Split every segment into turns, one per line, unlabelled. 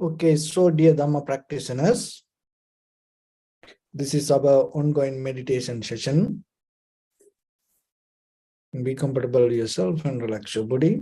Okay, so dear Dhamma practitioners, this is our ongoing meditation session. Be comfortable yourself and relax your body.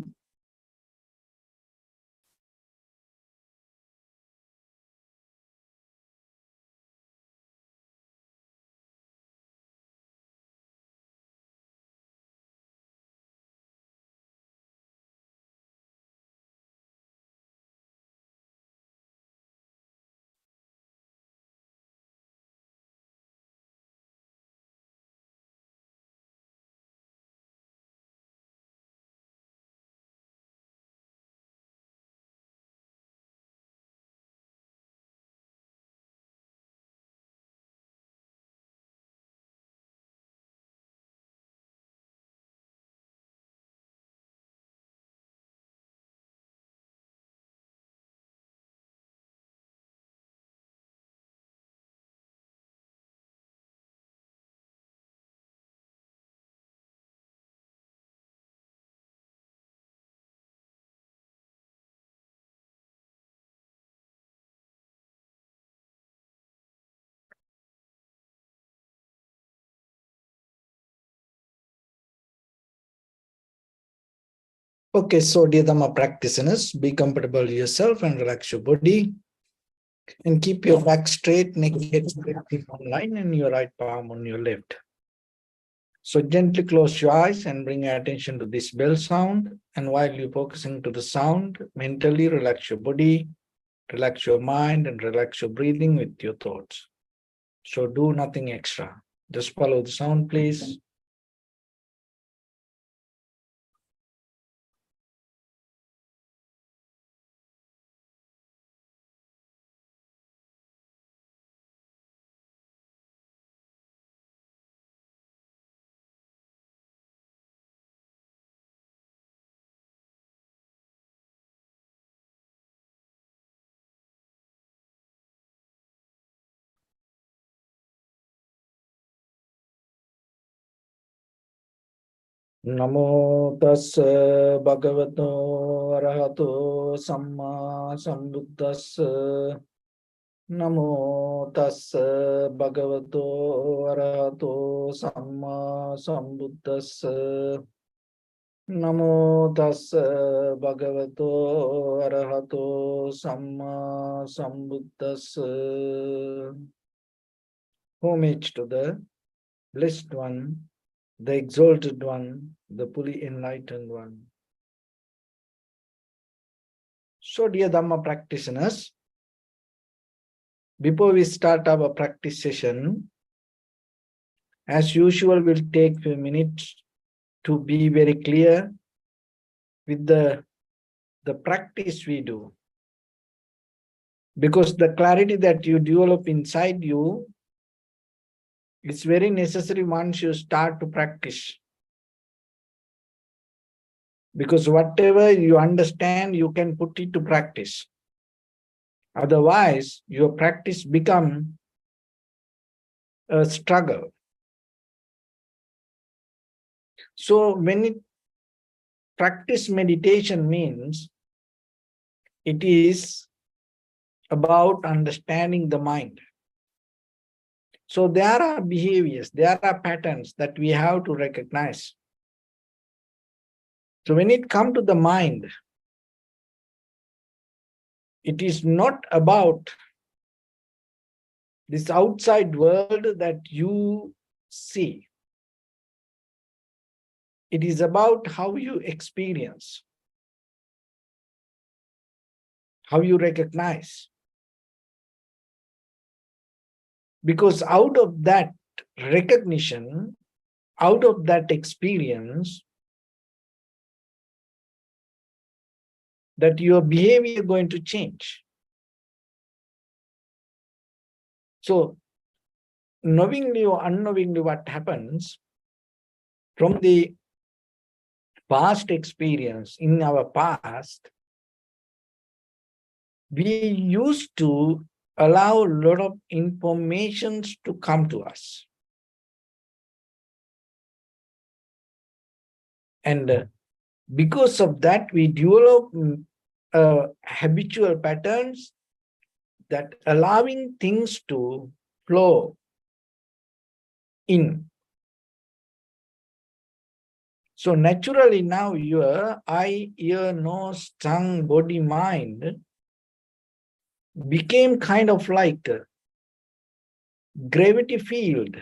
Okay, so dear Dhamma practitioners, be comfortable yourself and relax your body. And keep your back straight, neck head straight, hip on line, and your right palm on your left. So gently close your eyes and bring your attention to this bell sound. And while you're focusing to the sound, mentally relax your body, relax your mind, and relax your breathing with your thoughts. So do nothing extra. Just follow the sound, please. Namo tassa bhagavato arahato samma sambuddhassa. Namo tassa bhagavato arahato samma sambuddhassa. Namo tassa bhagavato arahato samma sambuddhassa. Homage to the Blessed One, the Exalted One, the fully enlightened One. So, dear Dhamma practitioners, before we start our practice session, as usual, we'll take a few minutes to be very clear with the practice we do. Because the clarity that you develop inside you, it's very necessary once you start to practice. Because whatever you understand, you can put it to practice. Otherwise, your practice becomes a struggle. So when practice meditation means, it is about understanding the mind. So there are behaviors, there are patterns that we have to recognize. So when it comes to the mind, it is not about this outside world that you see. It is about how you experience, how you recognize. Because out of that recognition, out of that experience, that your behavior is going to change. So, knowingly or unknowingly, what happens from the past experience, in our past, we used to allow a lot of information to come to us. And because of that, we develop habitual patterns that allowing things to flow in. So naturally now your eye, ear, nose, tongue, body, mind became kind of like a gravity field,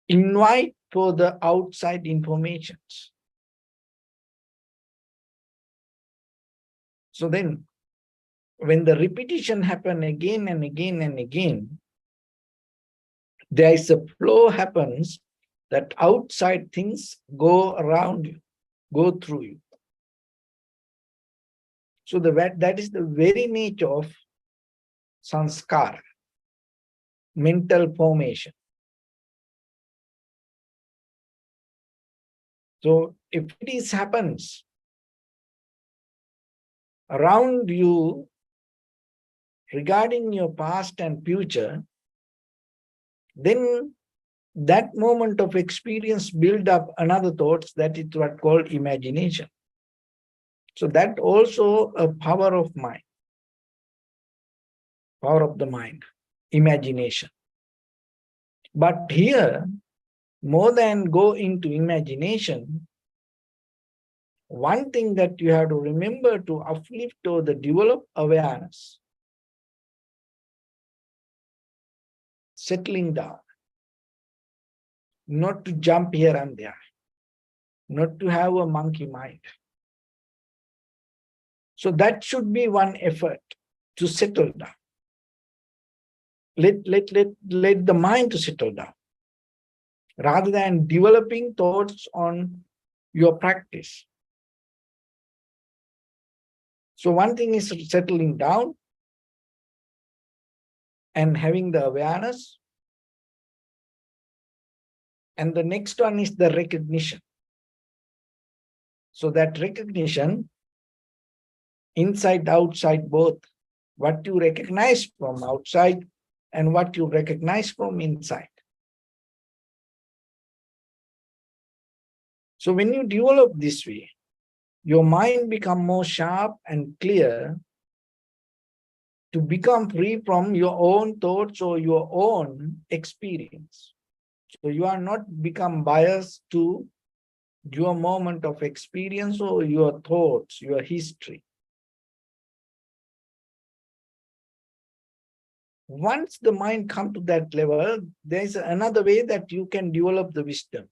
invite for the outside informations. So then when the repetition happen again and again and again, there is a flow happens that outside things go around you, go through you. So that is the very nature of sanskar, mental formation. So if it happens around you regarding your past and future, then that moment of experience build up another thoughts, that is what called imagination. So that also a power of mind, power of the mind, imagination. But here, more than go into imagination, one thing that you have to remember to uplift or the develop awareness, settling down, not to jump here and there, not to have a monkey mind. So that should be one effort to settle down. Let the mind to settle down, rather than developing thoughts on your practice. So one thing is settling down and having the awareness. And the next one is the recognition. So that recognition, inside, outside, both, what you recognize from outside and what you recognize from inside. So when you develop this way, your mind becomes more sharp and clear to become free from your own thoughts or your own experience. So you are not become biased to your moment of experience or your thoughts, your history. Once the mind comes to that level, there is another way that you can develop the wisdom.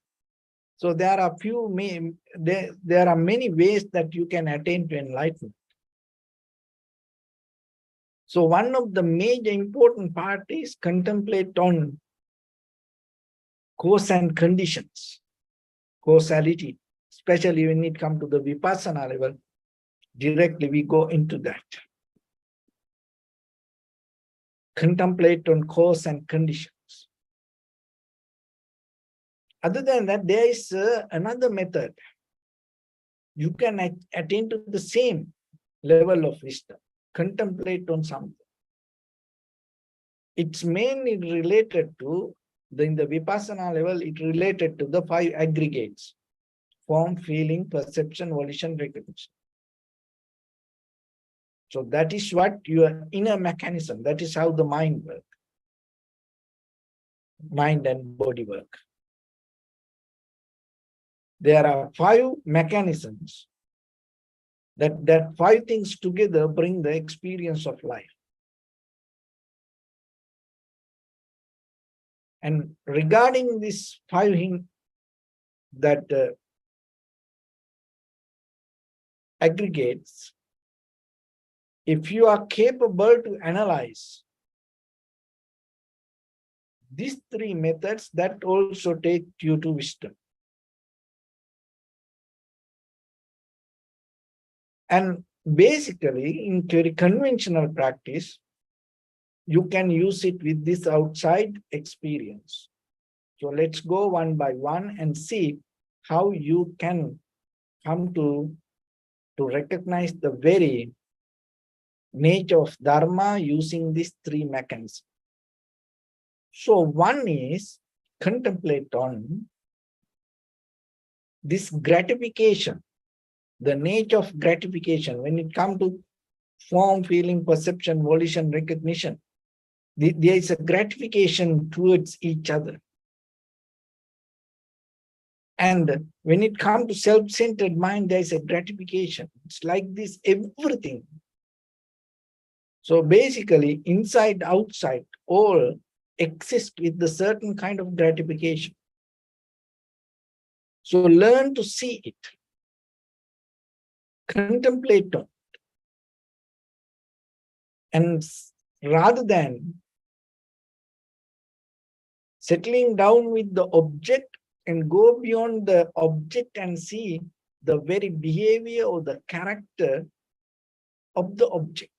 So there are there are many ways that you can attain to enlightenment. So one of the major important part is contemplate on cause and conditions, causality, especially when it comes to the vipassana level. Directly we go into that. Contemplate on cause and conditions. Other than that, there is another method. You can attain to the same level of wisdom. Contemplate on something. It's mainly related to, in the vipassana level, it related to the 5 aggregates: form, feeling, perception, volition, recognition. So that is what your inner mechanism, that is how the mind works. Mind and body work. There are 5 mechanisms that 5 things together bring the experience of life. And regarding this 5 aggregates, if you are capable to analyze these 3 methods, that also take you to wisdom. And basically, in very conventional practice, you can use it with this outside experience. So let's go one by one and see how you can come to recognize the very nature of Dharma using these 3 mechanisms. So one is contemplate on this gratification, the nature of gratification. When it comes to form, feeling, perception, volition, recognition. There is a gratification towards each other. And when it comes to self-centered mind, there is a gratification. It's like this, everything. So basically, inside, outside, all exist with the certain kind of gratification. So learn to see it. Contemplate on it. And rather than settling down with the object and go beyond the object and see the very behavior or the character of the object.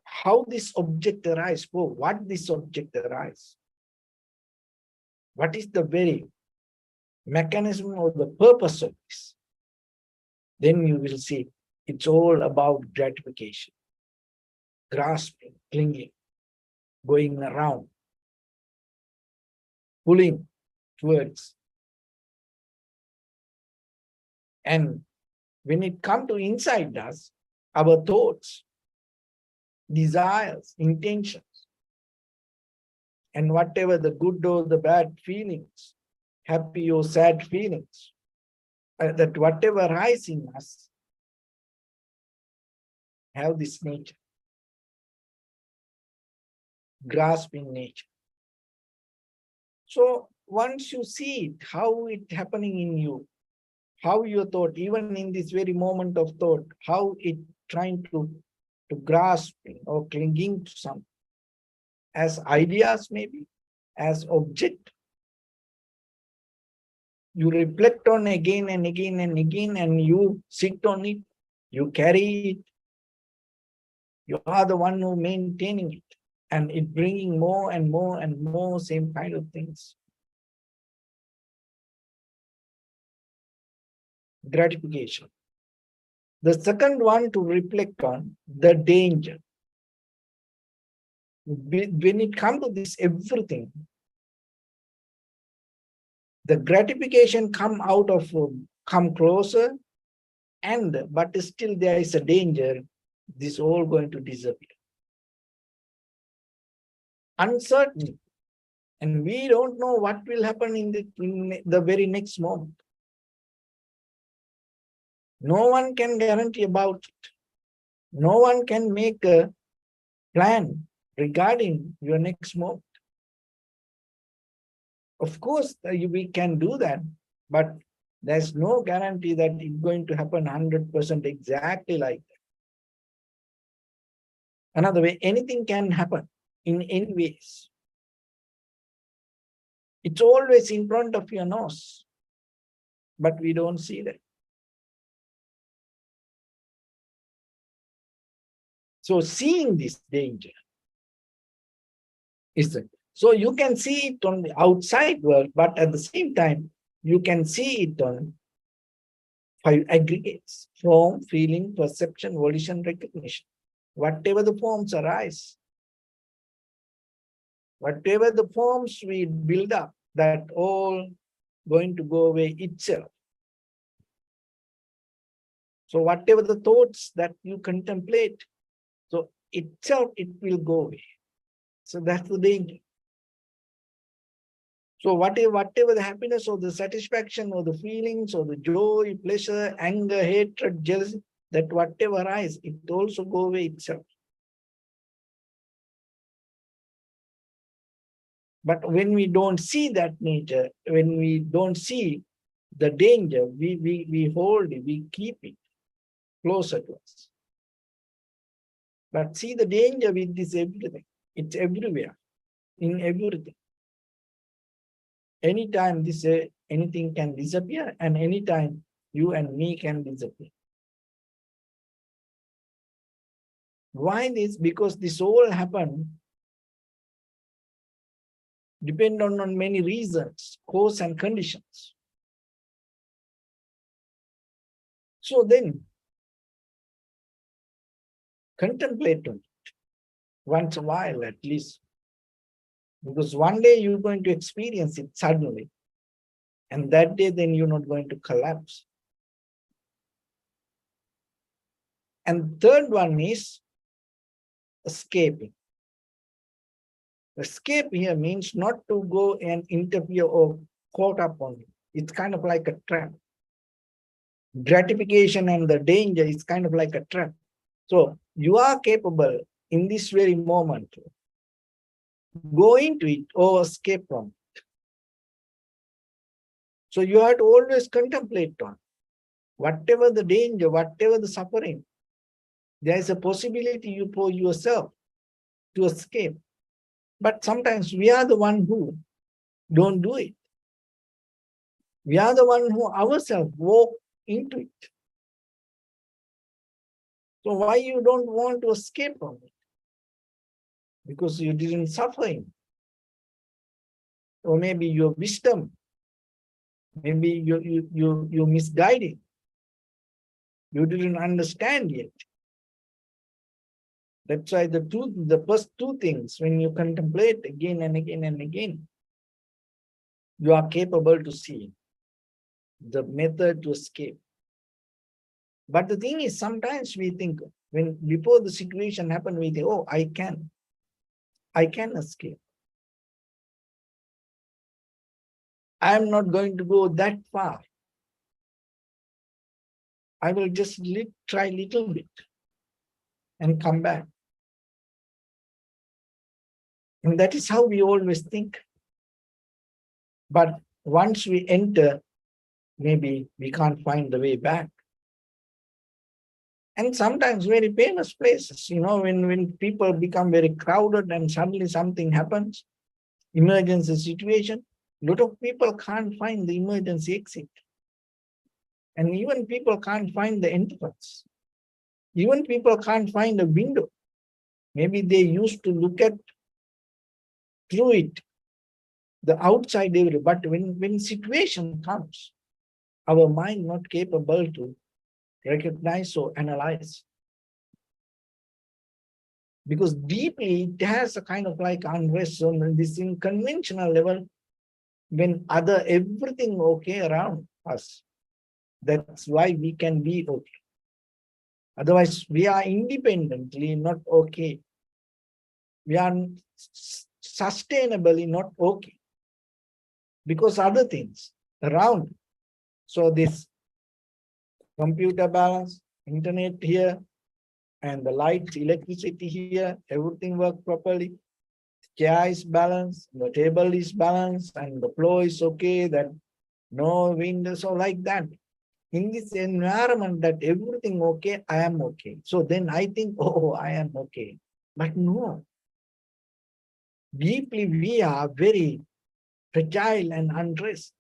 How this object arises, for what this object arises. What is the very mechanism or the purpose of this? Then you will see it's all about gratification, grasping, clinging, going around, pulling towards. And when it comes to inside us, our thoughts, desires, intentions, and whatever the good or the bad feelings, happy or sad feelings, that whatever arises in us have this nature, grasping nature. So once you see it, how it happening in you, how your thought, even in this very moment of thought, how it trying to grasp or clinging to something, as ideas maybe, as object, you reflect on again and again and again, and you sit on it, you carry it, you are the one who maintaining it, and it bringing more and more and more same kind of things. Gratification. The second one to reflect on, the danger. When it comes to this everything, the gratification come out of, come closer, but still there is a danger, this all going to disappear. Uncertain, and we don't know what will happen in the very next moment. No one can guarantee about it. No one can make a plan regarding your next moment. Of course, we can do that, but there's no guarantee that it's going to happen 100% exactly like that. Another way, anything can happen in any ways. It's always in front of your nose, but we don't see that. So seeing this danger is it. So you can see it on the outside world, but at the same time, you can see it on 5 aggregates: form, feeling, perception, volition, recognition. Whatever the forms arise, whatever the forms we build up, that all going to go away itself. So whatever the thoughts that you contemplate, so itself it will go away. So that's the danger. So whatever the happiness or the satisfaction or the feelings or the joy, pleasure, anger, hatred, jealousy, that whatever arises, it also go away itself. But when we don't see that nature, when we don't see the danger, we hold it, we keep it closer to us. But see the danger with this everything. It's everywhere, in everything. Anytime anything can disappear, and anytime you and me can disappear. Why this? Because this all happened depend on many reasons, cause and conditions. So then, contemplate on it once a while at least. Because one day you're going to experience it suddenly. And that day, then you're not going to collapse. And third one is escaping. Escape here means not to go and interfere or caught up on it. It's kind of like a trap. Gratification and the danger is kind of like a trap. So you are capable in this very moment, go into it or escape from it. So you have to always contemplate on whatever the danger, whatever the suffering, there is a possibility for yourself to escape. But sometimes we are the one who don't do it. We are the one who ourselves walk into it. So why you don't want to escape from it? Because you didn't suffer it. Or maybe your wisdom, maybe you misguided. You didn't understand yet. That's why the first two things, when you contemplate again and again and again, you are capable to see the method to escape. But the thing is, sometimes we think, when before the situation happened, we think, oh, I can escape. I'm not going to go that far. I will just try a little bit and come back. And that is how we always think. But once we enter, maybe we can't find the way back. And sometimes very famous places, when people become very crowded and suddenly something happens, emergency situation, a lot of people can't find the emergency exit. And even people can't find the entrance. Even people can't find a window. Maybe they used to look at through it, the outside area. But when situation comes, our mind not capable to recognize or analyze. Because deeply it has a kind of like unrest on this in conventional level, when everything okay around us. That's why we can be okay. Otherwise, we are independently not okay. We are sustainably not okay. Because other things around. So this computer balance, internet here, and the light, electricity here, everything work properly. Chair is balanced, the table is balanced, and the floor is okay, that no wind, so like that. In this environment that everything okay, I am okay. So then I think, oh, I am okay. But no. Deeply we are very fragile and undressed.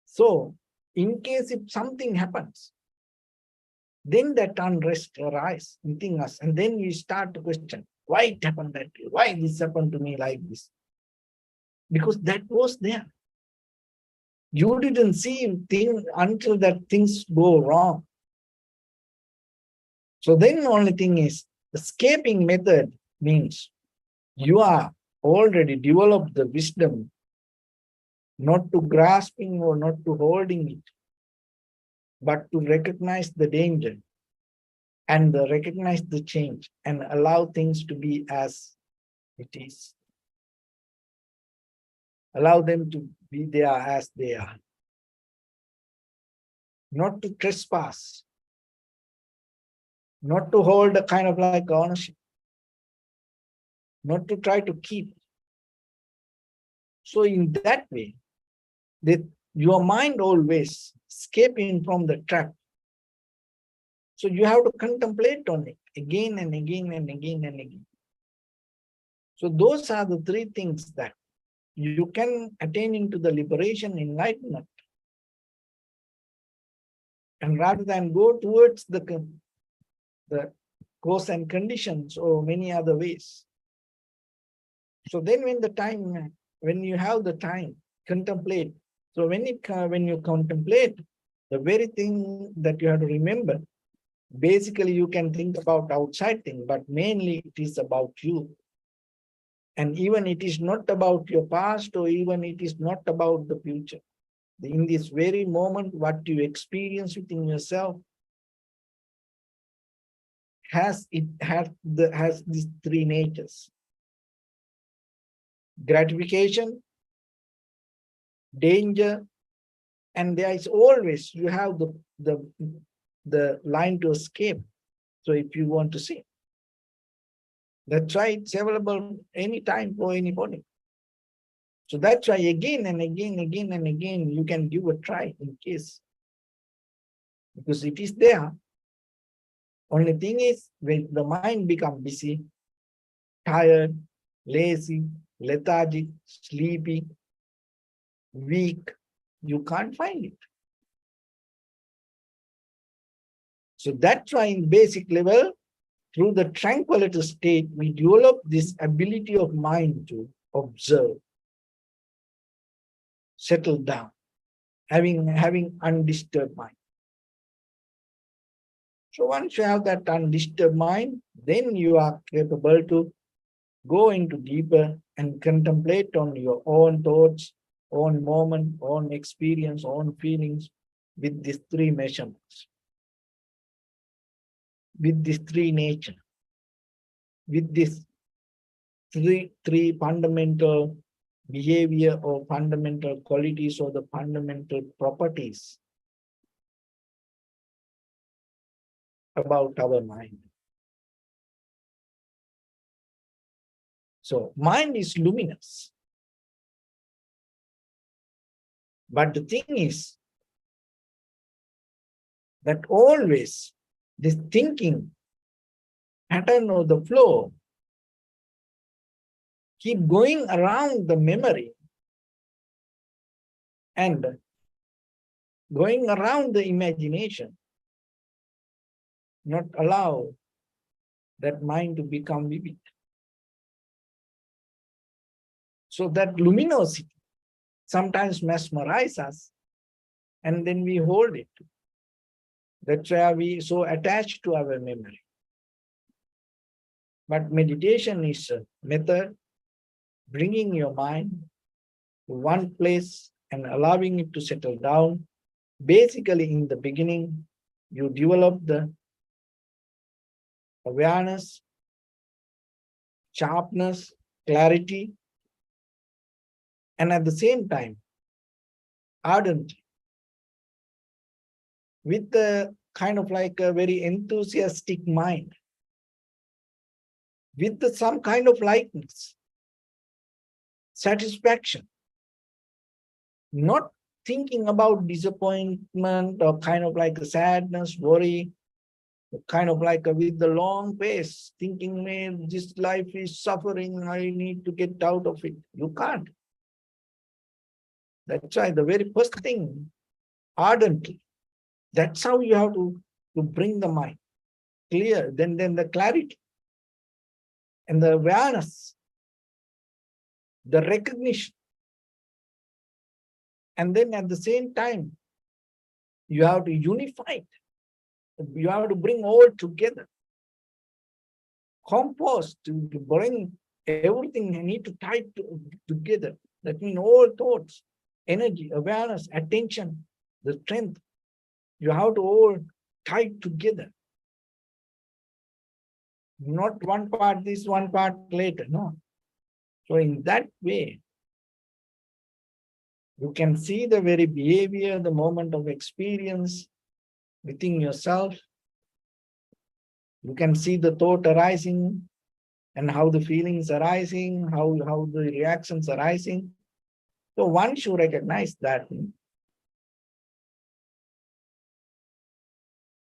So in case if something happens, then that unrest arises within us. And then we start to question, why it happened that way? Why this happened to me like this? Because that was there. You didn't see things until that things go wrong. So then the only thing is, escaping method means you are already developed the wisdom not to grasping or not to holding it, but to recognize the danger and recognize the change and allow things to be as it is. Allow them to be there as they are. Not to trespass. Not to hold a kind of like ownership. Not to try to keep. So in that way, your mind always escaping from the trap. So you have to contemplate on it again and again and again and again. So those are the three things that you can attain into the liberation, enlightenment. And rather than go towards the cause and conditions or many other ways. So then when you have the time, contemplate. So when you contemplate, the very thing that you have to remember, basically you can think about outside thing, but mainly it is about you. And even it is not about your past, or even it is not about the future. In this very moment, what you experience within yourself, has these three natures: gratification, danger, and there is always you have the line to escape. So if you want to see, that's why it's available anytime for anybody. So that's why again and again you can give a try in case, because it is there. Only thing is, when the mind becomes busy, tired, lazy, lethargic, sleepy, weak, you can't find it. So that's why in basic level, through the tranquility state, we develop this ability of mind to observe, settle down, having undisturbed mind. So once you have that undisturbed mind, then you are capable to go into deeper and contemplate on your own thoughts, own moment, own experience, own feelings with these three measurements, with these three nature, with these three fundamental behavior or fundamental qualities or the fundamental properties about our mind. So mind is luminous. But the thing is that always this thinking pattern or the flow keep going around the memory and going around the imagination, not allow that mind to become vivid. So that luminosity sometimes mesmerizes us, and then we hold it. That's why we so attached to our memory. But meditation is a method bringing your mind to one place and allowing it to settle down. Basically, in the beginning, you develop the awareness, sharpness, clarity, and at the same time, ardently, with the kind of like a very enthusiastic mind, with some kind of lightness, satisfaction, not thinking about disappointment or kind of like a sadness, worry, kind of like with the long pace, thinking, man, this life is suffering, I need to get out of it. You can't. That's why the very first thing, ardently, that's how you have to bring the mind clear, then the clarity and the awareness, the recognition. And then at the same time, you have to unify it. You have to bring all together. Compost, to bring everything, you need to tie together. That means all thoughts, energy, awareness, attention, the strength. You have to all tie together. Not one part this, one part later, no. So in that way, you can see the very behavior, the moment of experience within yourself. You can see the thought arising and how the feelings arising, how the reactions arising. So once you recognize that,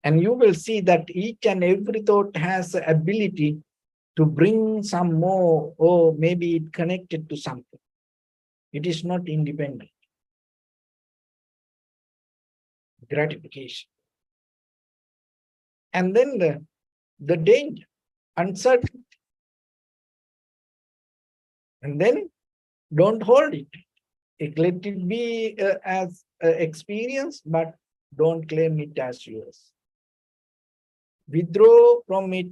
and you will see that each and every thought has the ability to bring some more, or maybe it connected to something. It is not independent. Gratification. And then the danger, uncertainty. And then don't hold it. Let it be as experience, but don't claim it as yours. Withdraw from it.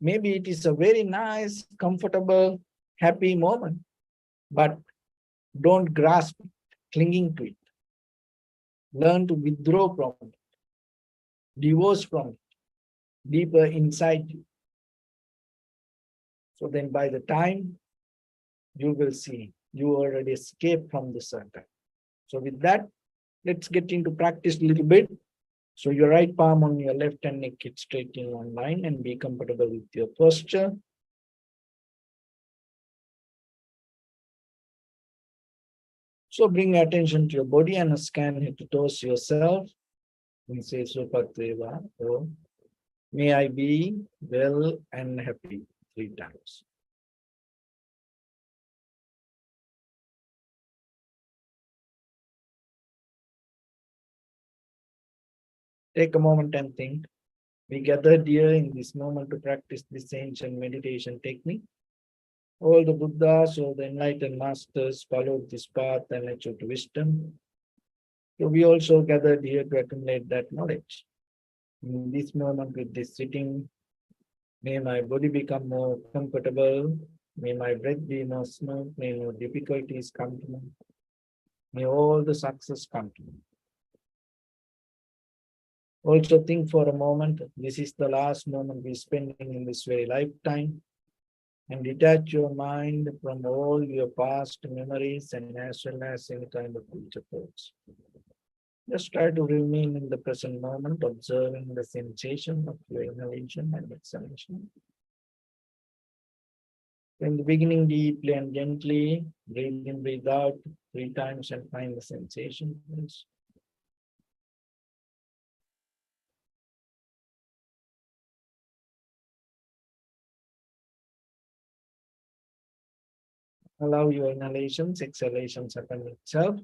Maybe it is a very nice, comfortable, happy moment, but don't grasp it, clinging to it. Learn to withdraw from it, divorce from it. deeper inside you. So then by the time you will see you already escaped from the circle. So with that, let's get into practice a little bit. So your right palm on your left hand, neck it straight in one line and be comfortable with your posture. So bring your attention to your body and scan head to toes yourself. And say Supateva, or may I be well and happy 3 times. Take a moment and think. We gathered here in this moment to practice this ancient meditation technique. All the Buddhas or the enlightened masters followed this path and achieved wisdom. So we also gathered here to accumulate that knowledge. In this moment with this sitting, may my body become more comfortable. May my breath be more smooth. May no difficulties come to me. May all the success come to me. Also think for a moment, this is the last moment we're spending in this very lifetime, and detach your mind from all your past memories and as well as any kind of future thoughts. Just try to remain in the present moment, observing the sensation of your inhalation and exhalation. In the beginning, deeply and gently, breathe in, breathe out 3 times and find the sensation. Please. Allow your inhalations, exhalations happen itself.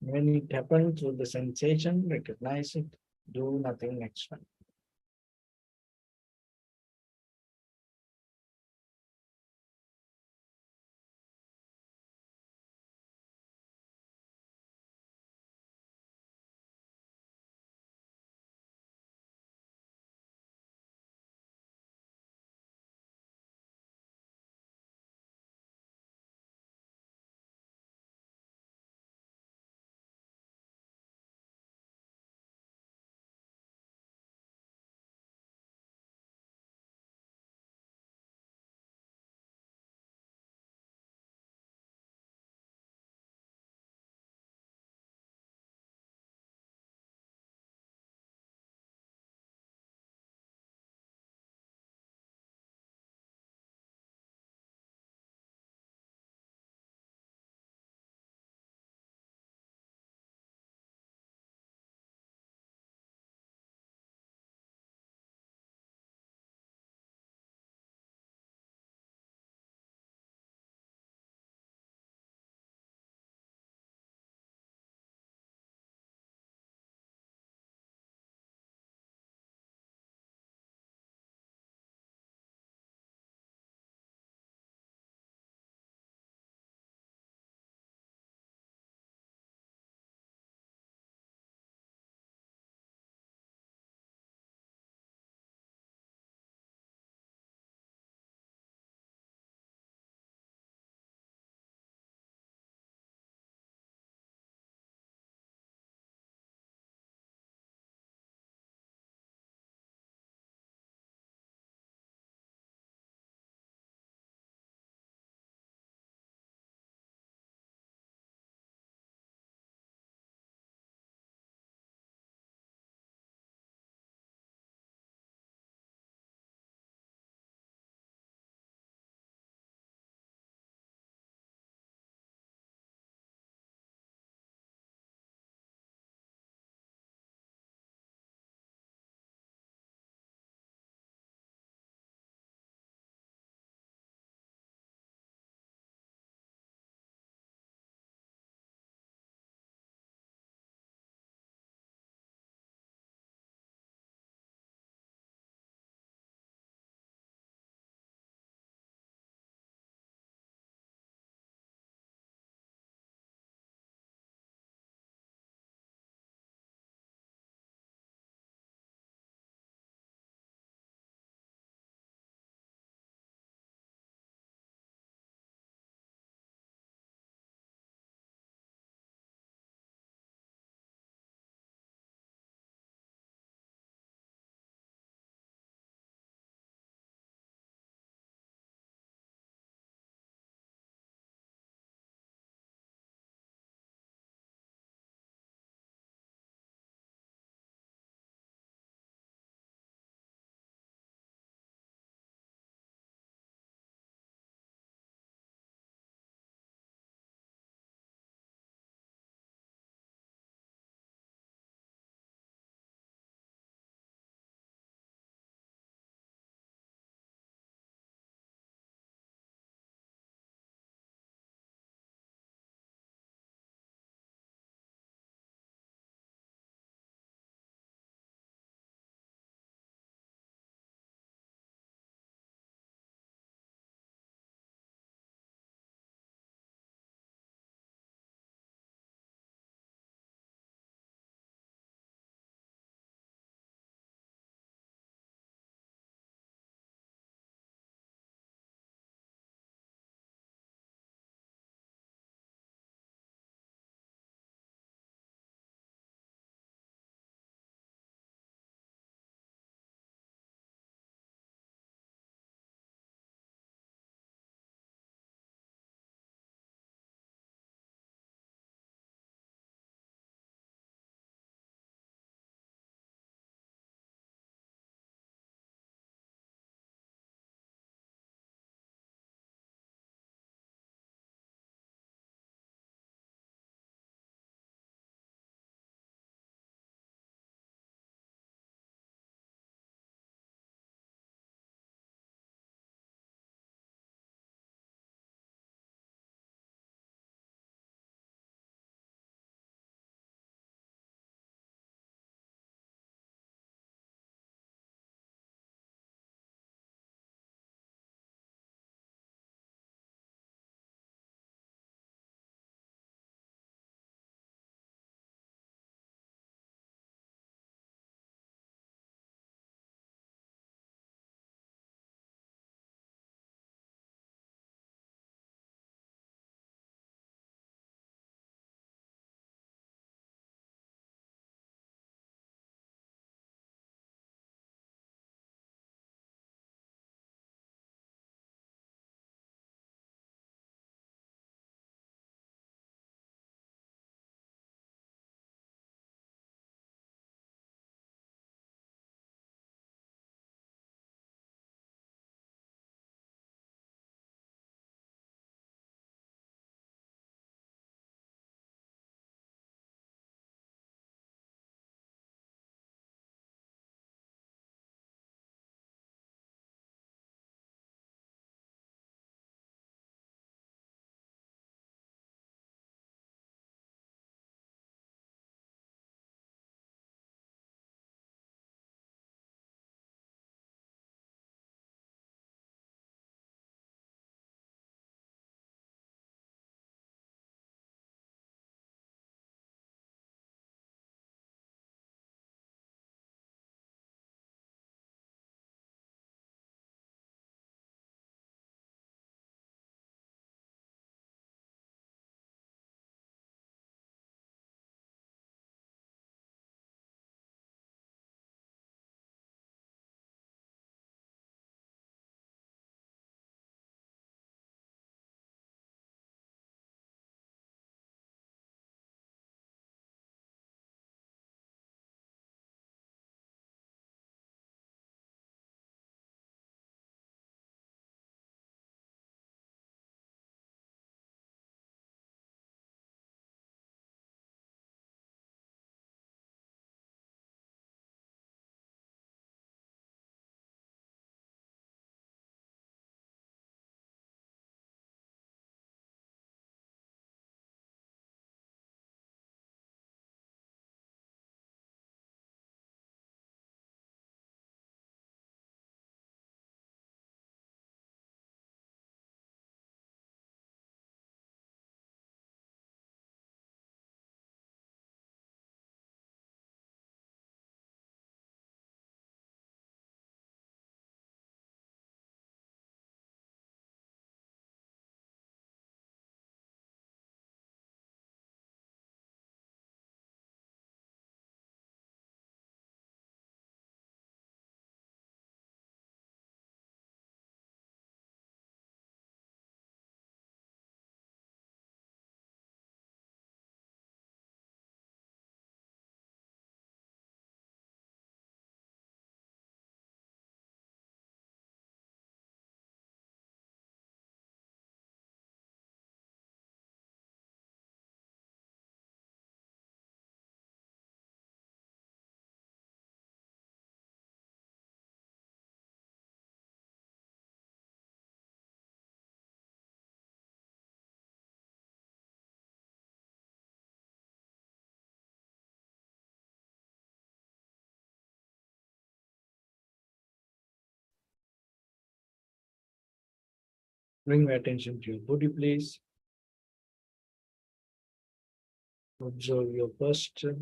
When it happens through the sensation, recognize it, do nothing extra. Bring your attention to your body, please. Observe your posture.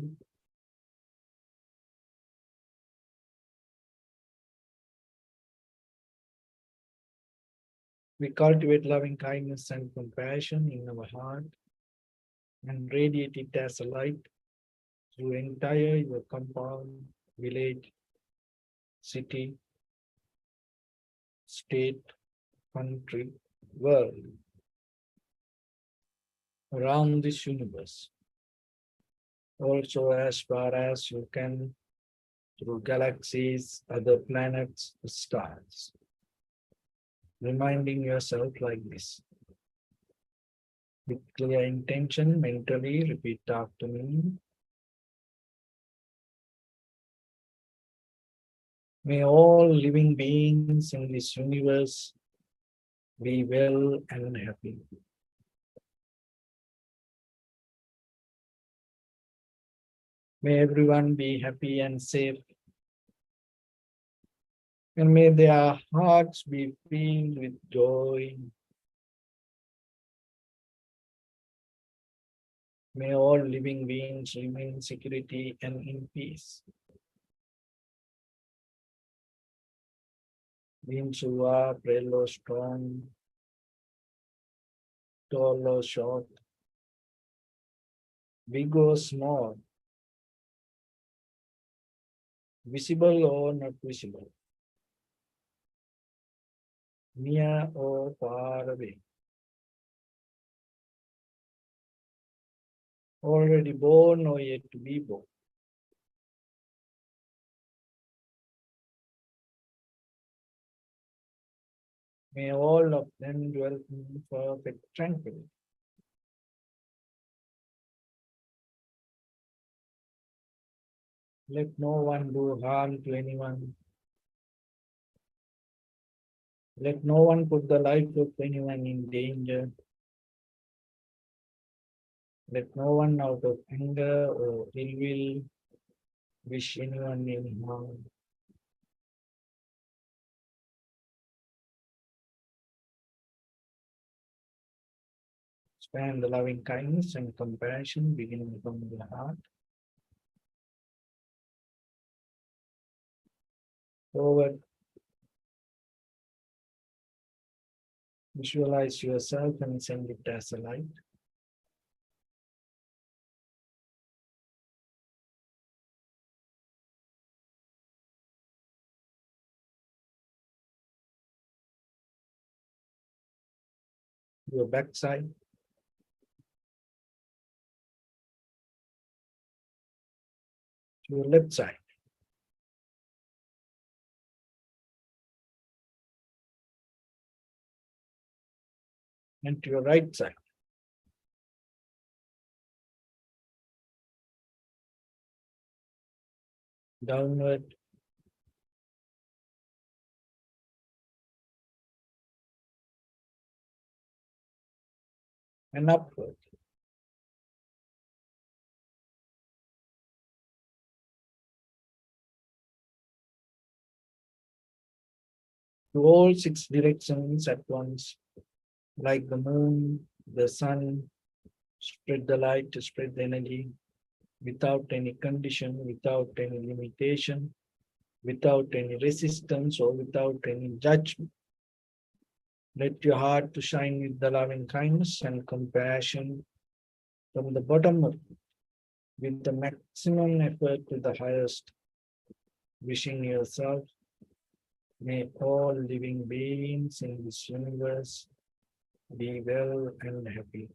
We cultivate loving kindness and compassion in our heart and radiate it as a light through entire your compound, village, city, state, country, world, around this universe. Also as far as you can through galaxies, other planets, stars. Reminding yourself like this. With clear intention, mentally repeat after me. May all living beings in this universe be well and happy. May everyone be happy and safe. And may their hearts be filled with joy. May all living beings remain in security and in peace. Beings who are frail or strong, tall or short, big or small, visible or not visible, near or far away, already born or yet to be born. May all of them dwell in perfect tranquility. Let no one do harm to anyone. Let no one put the life of anyone in danger. Let no one out of anger or ill will wish anyone any harm. Expand the loving kindness and compassion beginning from the heart. Forward. Visualize yourself and send it as a light. Your backside. To your left side. And to your right side. Downward. And upward. To all six directions at once, like the moon, the sun, spread the light to spread the energy without any condition, without any limitation, without any resistance or without any judgment. Let your heart to shine with the loving kindness and compassion from the bottom of it, with the maximum effort to the highest, wishing yourself, may all living beings in this universe be well and happy.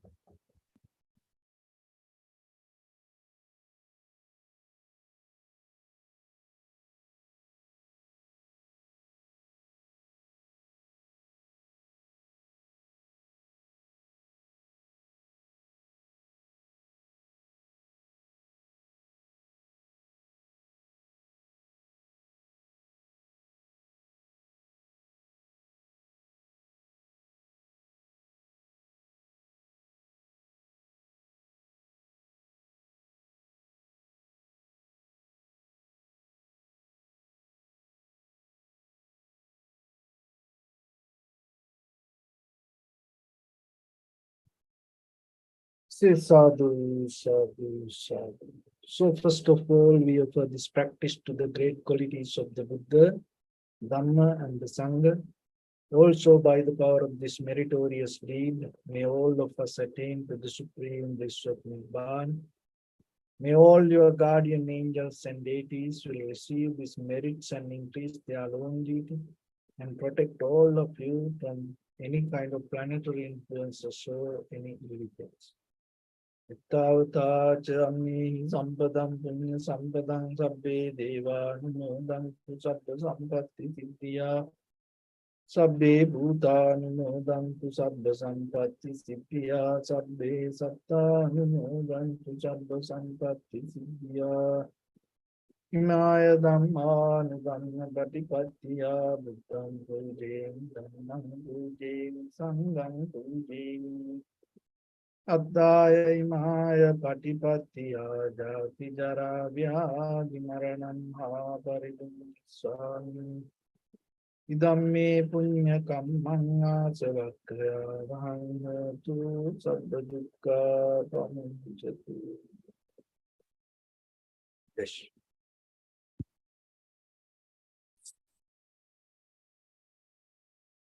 Say sadhu, sadhu, sadhu. So first of all, we offer this practice to the great qualities of the Buddha, Dhamma and the Sangha. Also by the power of this meritorious deed, may all of us attain to the supreme bliss of Nibbana. May all your guardian angels and deities will receive these merits and increase their longevity and protect all of you from any kind of planetary influences or any ill effects. Ittavata chami sampadam punya sampadam sabbe deva numodam sabba sampatti siddhya sabbe bhuta numodam sabba sampatti siddhya sabbe satta numodam sabba sampatti siddhya Imaya Dhamma Nudhamma Patipattiya Buddham Pujim Dhammam Pujim Sangham Pujim Addaya Imaya Patipattiya Jati Jara Vyadi Maranam Haparidum Swami Idamme Punya Kammanga Savakya Vahangatu Sabba Dukkha Pamujatu. Yes.